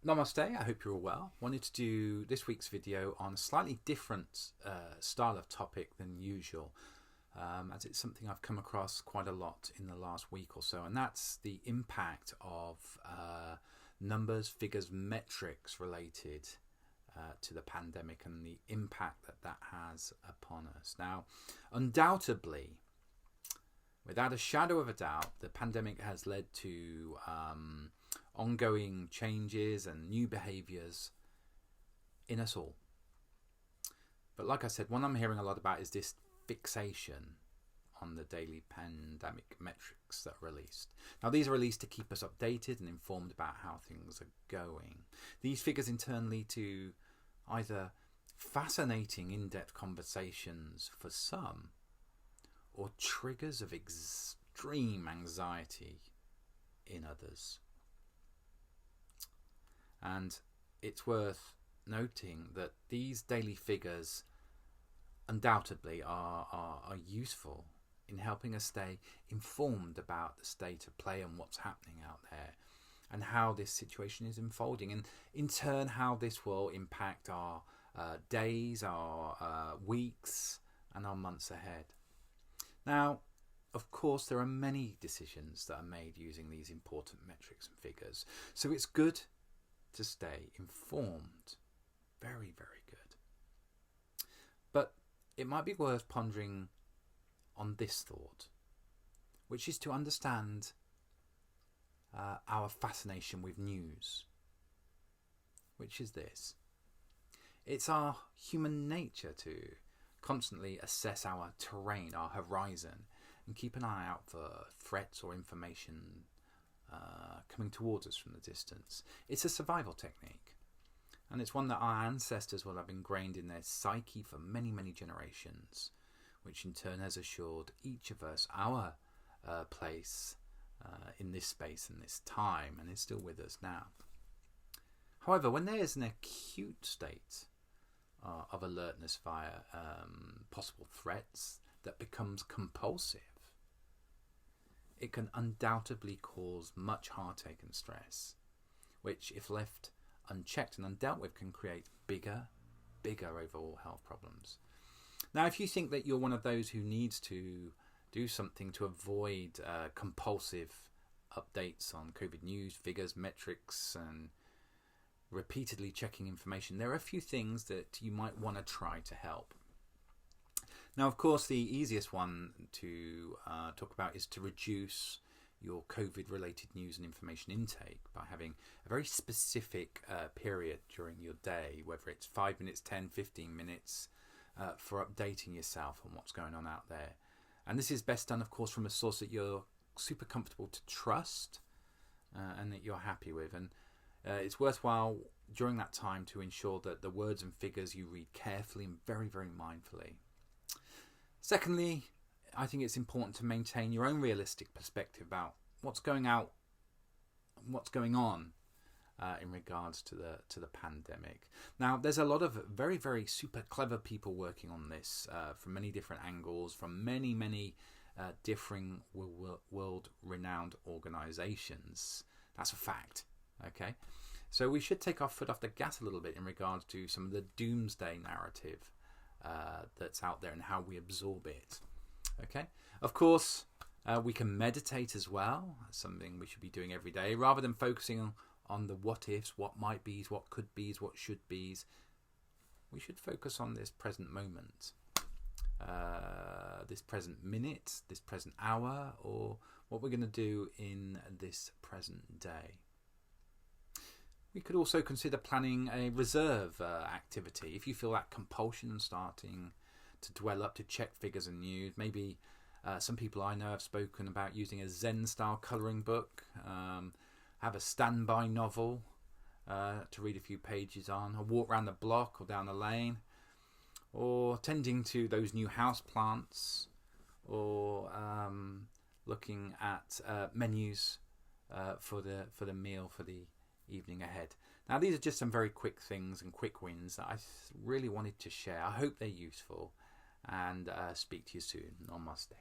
Namaste, I hope you're all well. Wanted to do this week's video on a slightly different style of topic than usual, as it's something I've come across quite a lot in the last week or so, and that's the impact of numbers, figures, metrics related to the pandemic and the impact that that has upon us. Now, undoubtedly, without a shadow of a doubt, the pandemic has led to ongoing changes and new behaviours in us all. But like I said, one I'm hearing a lot about is this fixation on the daily pandemic metrics that are released. Now, these are released to keep us updated and informed about how things are going. These figures in turn lead to either fascinating in-depth conversations for some, or triggers of extreme anxiety in others. And it's worth noting that these daily figures undoubtedly are useful in helping us stay informed about the state of play and what's happening out there and how this situation is unfolding, and in turn how this will impact our days, our weeks and our months ahead. Now, of course, there are many decisions that are made using these important metrics and figures, so it's good to stay informed. Very, very good. But it might be worth pondering on this thought, which is to understand our fascination with news, which is this. It's our human nature to constantly assess our terrain, our horizon, and keep an eye out for threats or information coming towards us from the distance. It's a survival technique, and it's one that our ancestors will have ingrained in their psyche for many, many generations, which in turn has assured each of us our place in this space and this time, and is still with us now. However, when there is an acute state of alertness via possible threats that becomes compulsive, it can undoubtedly cause much heartache and stress, which, if left unchecked and undealt with, can create bigger overall health problems. Now, if you think that you're one of those who needs to do something to avoid compulsive updates on COVID news, figures, metrics, and repeatedly checking information, there are a few things that you might want to try to help. Now, of course, the easiest one to talk about is to reduce your COVID-related news and information intake by having a very specific period during your day, whether it's 5 minutes, 10, 15 minutes, for updating yourself on what's going on out there. And this is best done, of course, from a source that you're super comfortable to trust and that you're happy with. And it's worthwhile during that time to ensure that the words and figures you read carefully and very, very mindfully. Secondly, I think it's important to maintain your own realistic perspective about what's going on in regards to the pandemic. Now, there's a lot of very, very super clever people working on this from many different angles, from many differing world-renowned organizations. That's a fact. Okay, so we should take our foot off the gas a little bit in regards to some of the doomsday narrative that's out there and how we absorb it. Okay, of course, we can meditate as well. That's something we should be doing every day, rather than focusing on the what ifs, what might be's, what could be's, what should be's. We should focus on this present moment, this present minute, this present hour, or what we're going to do in this present day. We could also consider planning a reserve activity. If you feel that compulsion starting to dwell up to check figures and news, maybe some people I know have spoken about using a Zen-style colouring book, have a standby novel to read a few pages on, or walk around the block or down the lane, or tending to those new house plants, or looking at menus for the meal for the evening ahead. Now, these are just some very quick things and quick wins that I really wanted to share. I hope they're useful, and speak to you soon. Namaste.